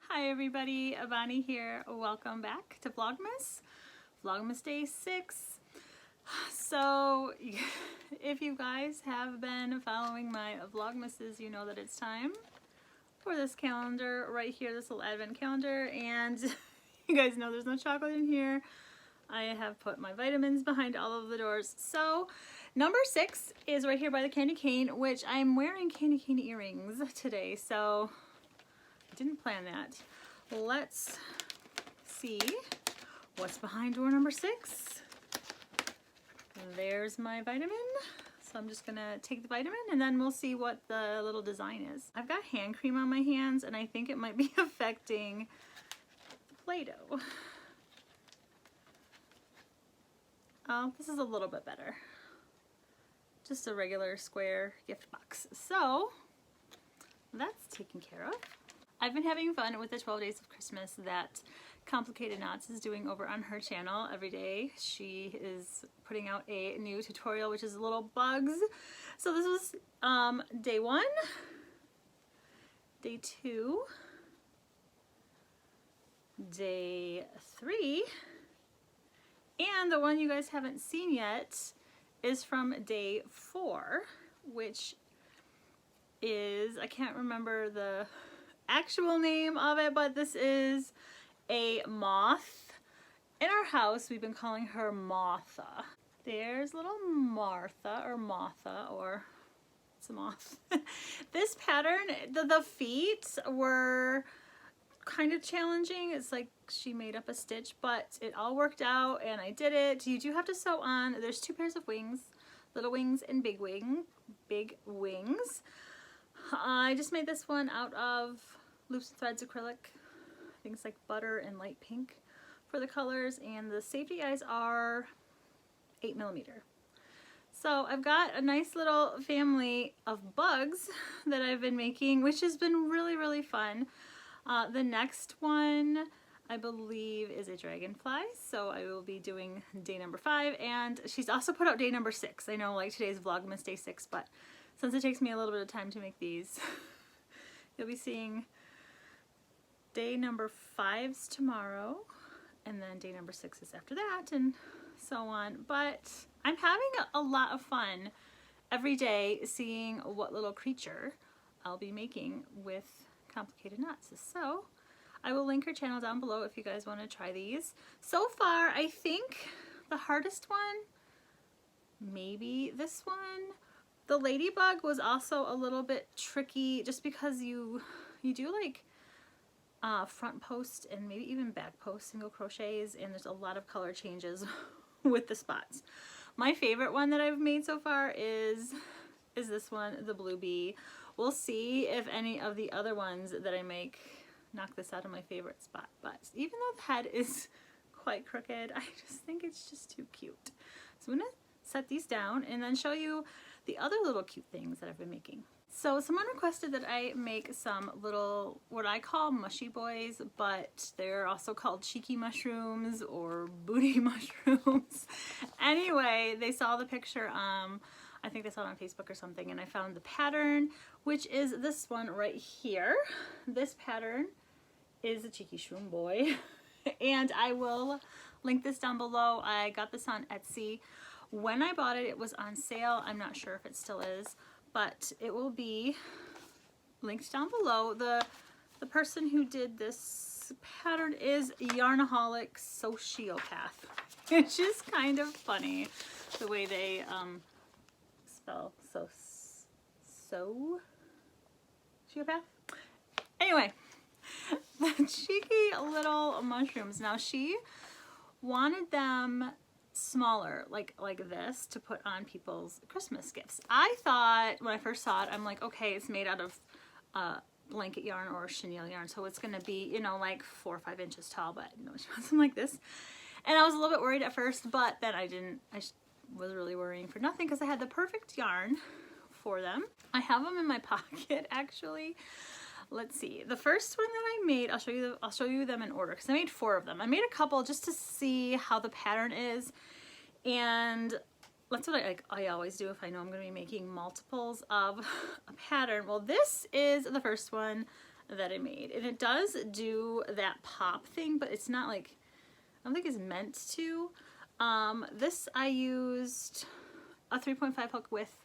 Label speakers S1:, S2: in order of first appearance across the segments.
S1: Hi everybody, Bonnie here. Welcome back to Vlogmas. Vlogmas Day 6. So if you guys have been following my Vlogmases, you know that it's time for this calendar right here, this little advent calendar, and you guys know there's no chocolate in here. I have put my vitamins behind all of the doors. So number 6 is right here by the candy cane, which I'm wearing candy cane earrings today, so didn't plan that. Let's see what's behind door number 6. There's my vitamin. So I'm just gonna take the vitamin and then we'll see what the little design is. I've got hand cream on my hands and I think it might be affecting the Play-Doh. Oh, this is a little bit better. Just a regular square gift box. So that's taken care of. I've been having fun with the 12 Days of Christmas that Complicated Knots is doing over on her channel every day. She is putting out a new tutorial, which is little bugs. So this was day 1, day 2, day 3, and the one you guys haven't seen yet is from day 4, which is, I can't remember the actual name of it, but this is a moth. In our house, we've been calling her Martha. There's little Martha, or it's a moth. This pattern, the feet were kind of challenging. It's like she made up a stitch, but it all worked out and I did it. You do have to sew on. There's 2 pairs of wings, little wings and big wings. I just made this one out of Loops and Threads acrylic. I think it's like butter and light pink for the colors, and the safety eyes are 8mm. So I've got a nice little family of bugs that I've been making, which has been really fun. The next one I believe is a dragonfly, so I will be doing day number 5, and she's also put out day number 6. I know like today's Vlogmas day 6, but since it takes me a little bit of time to make these, you'll be seeing day number 5's tomorrow, and then day number 6 is after that, and so on. But I'm having a lot of fun every day seeing what little creature I'll be making with Complicated Knots. So I will link her channel down below if you guys want to try these. So far, I think the hardest one, maybe this one. The ladybug was also a little bit tricky just because you do like front post and maybe even back post single crochets, and there's a lot of color changes with the spots. My favorite one that I've made so far is this one, the blue bee. We'll see if any of the other ones that I make knock this out of my favorite spot, but even though the head is quite crooked, I just think it's just too cute. So I'm gonna set these down and then show you the other little cute things that I've been making. So someone requested that I make some little, what I call mushy boys, but they're also called cheeky mushrooms or booty mushrooms. Anyway, they saw the picture, I think they saw it on Facebook or something, and I found the pattern, which is this one right here. This pattern is a cheeky shroom boy, and I will link this down below. I got this on Etsy. When I bought it, it was on sale. I'm not sure if it still is, but it will be linked down below. The person who did this pattern is Yarnaholic Sociopath, which is kind of funny the way they spell sociopath. Anyway, the cheeky little mushrooms. Now she wanted them smaller, like this, to put on people's Christmas gifts. I thought when I first saw it, I'm like, okay, it's made out of blanket yarn or chenille yarn, so it's gonna be, you know, like 4 or 5 inches tall, but no, she wants them like this. And I was a little bit worried at first, but then I was really worrying for nothing because I had the perfect yarn for them. I have them in my pocket actually. Let's see. The first one that I made, I'll show you them in order because I made 4 of them. I made a couple just to see how the pattern is, and that's what I always do if I know I'm going to be making multiples of a pattern. Well, this is the first one. that I made. And it does do that pop thing, but it's not like, I don't think it's meant to. This I used a 3.5 hook with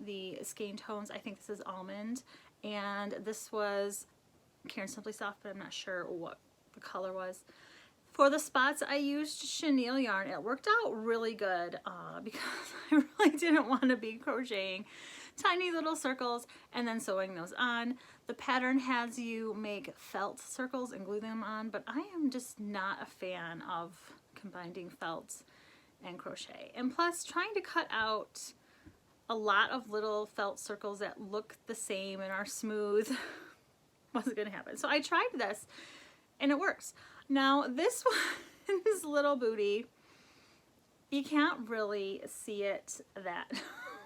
S1: the skein tones. I think this is almond, and this was Caron Simply Soft, but I'm not sure what the color was. For the spots, I used chenille yarn. It worked out really good because I really didn't want to be crocheting tiny little circles and then sewing those on. The pattern has you make felt circles and glue them on, but I am just not a fan of combining felt and crochet. And plus, trying to cut out a lot of little felt circles that look the same and are smooth wasn't going to happen. So I tried this and it works. Now this one's little booty, you can't really see it that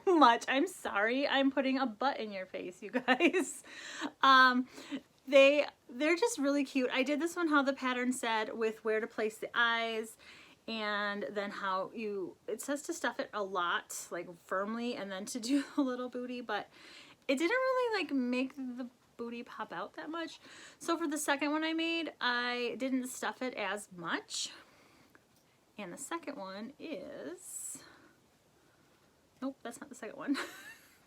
S1: much. I'm sorry, I'm putting a butt in your face, you guys. They're just really cute. I did this one how the pattern said, with where to place the eyes, and then how it says to stuff it a lot, like firmly, and then to do the little booty, but it didn't really like make the booty pop out that much. So for the second one I made, I didn't stuff it as much. And the second one is, nope, that's not the second one.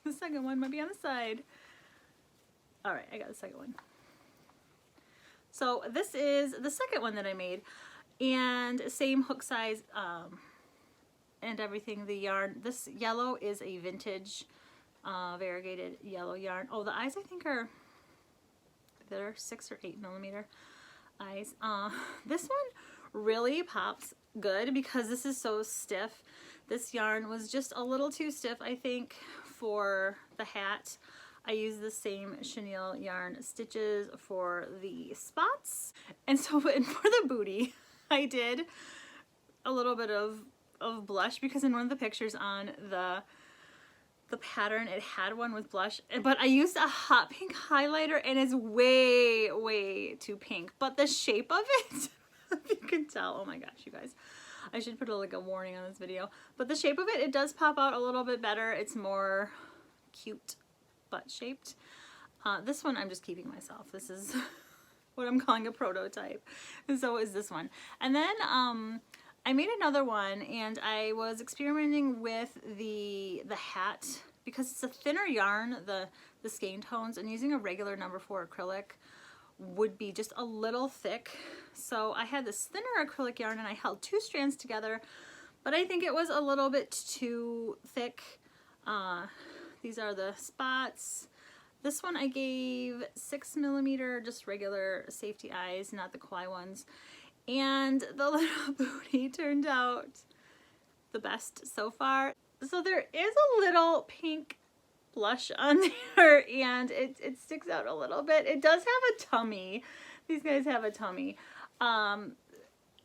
S1: The second one might be on the side. All right, I got the second one. So this is the second one that I made, and same hook size and everything. The yarn, this yellow is a vintage variegated yellow yarn. Oh, the eyes I think are, they're 6 or 8 millimeter eyes. This one really pops good because this is so stiff. This yarn was just a little too stiff, I think, for the hat. I used the same chenille yarn stitches for the spots. And so for the booty, I did a little bit of blush, because in one of the pictures on the pattern, it had one with blush, but I used a hot pink highlighter and it's way too pink. But the shape of it, if you can tell, oh my gosh, you guys, I should put like a warning on this video, but the shape of it, it does pop out a little bit better. It's more cute butt shaped. This one I'm just keeping myself. This is what I'm calling a prototype, and so is this one. And then I made another one, and I was experimenting with the hat, because it's a thinner yarn, the skein tones, and using a regular number 4 acrylic would be just a little thick. So I had this thinner acrylic yarn and I held 2 strands together, but I think it was a little bit too thick. These are the spots. This one I gave 6 millimeter, just regular safety eyes, not the kawaii ones. And the little booty turned out the best so far. So there is a little pink blush on there, and it sticks out a little bit. It does have a tummy. These guys have a tummy.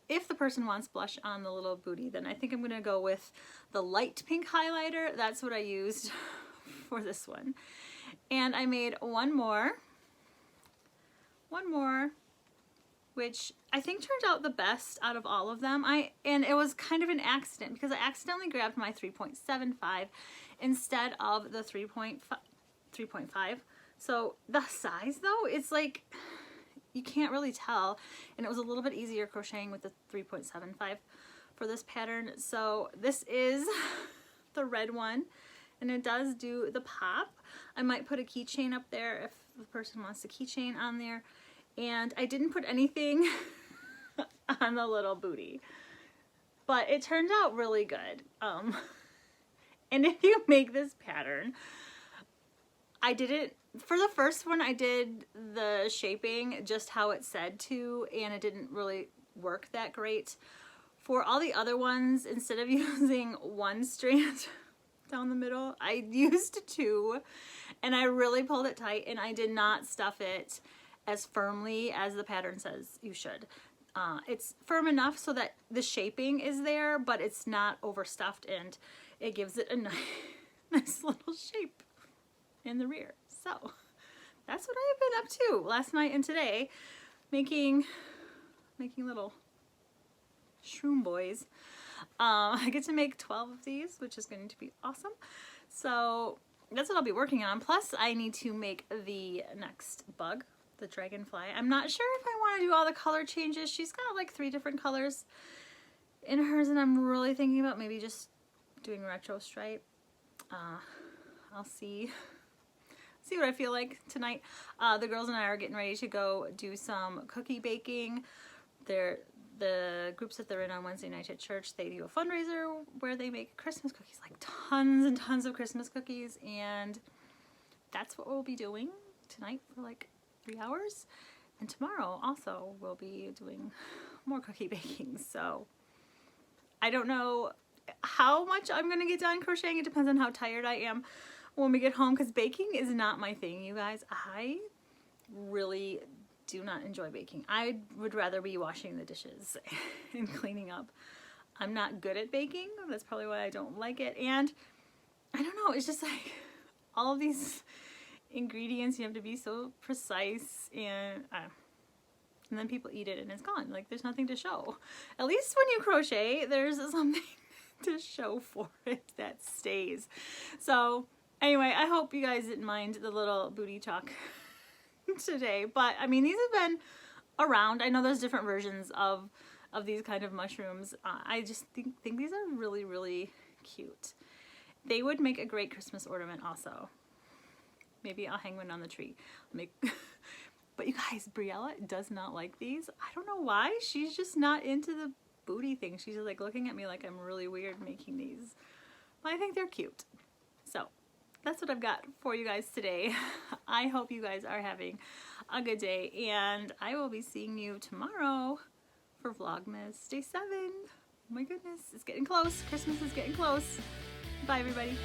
S1: If the person wants blush on the little booty, then I think I'm gonna go with the light pink highlighter. That's what I used for this one. And I made one more, which I think turned out the best out of all of them. And it was kind of an accident, because I accidentally grabbed my 3.75 instead of the 3.5. So the size though, it's like, you can't really tell. And it was a little bit easier crocheting with the 3.75 for this pattern. So this is the red one, and it does do the pop. I might put a keychain up there if the person wants a keychain on there. And I didn't put anything on the little booty, but it turned out really good. And if you make this pattern, I didn't, for the first one I did the shaping just how it said to, and it didn't really work that great. For all the other ones, instead of using 1 strand down the middle, I used 2, and I really pulled it tight, and I did not stuff it as firmly as the pattern says you should. It's firm enough so that the shaping is there, but it's not overstuffed, and it gives it a nice little shape in the rear. So that's what I've been up to last night and today, making little Schroom boys. I get to make 12 of these, which is going to be awesome. So that's what I'll be working on. Plus I need to make the next bug, the dragonfly. I'm not sure if I want to do all the color changes. She's got like 3 different colors in hers, and I'm really thinking about maybe just doing retro stripe. I'll see what I feel like tonight. The girls and I are getting ready to go do some cookie baking. The groups that they're in on Wednesday night at church, they do a fundraiser where they make Christmas cookies, like tons and tons of Christmas cookies, and that's what we'll be doing tonight for like 3 hours. And tomorrow also we'll be doing more cookie baking. So I don't know how much I'm gonna get done crocheting. It depends on how tired I am when we get home, because baking is not my thing, you guys. I really do not enjoy baking. I would rather be washing the dishes and cleaning up. I'm not good at baking. That's probably why I don't like it. And I don't know, it's just like all of these ingredients, you have to be so precise, and then people eat it and it's gone. Like there's nothing to show. At least when you crochet, there's something to show for it that stays. So anyway, I hope you guys didn't mind the little booty talk today. But I mean, these have been around. I know there's different versions of these kind of mushrooms. I just think these are really, really cute. They would make a great Christmas ornament also. Maybe I'll hang one on the tree. But you guys, Briella does not like these. I don't know why. She's just not into the booty thing. She's just like looking at me like I'm really weird making these. But I think they're cute. So that's what I've got for you guys today. I hope you guys are having a good day, and I will be seeing you tomorrow for Vlogmas Day 7. Oh my goodness, it's getting close. Christmas is getting close. Bye everybody.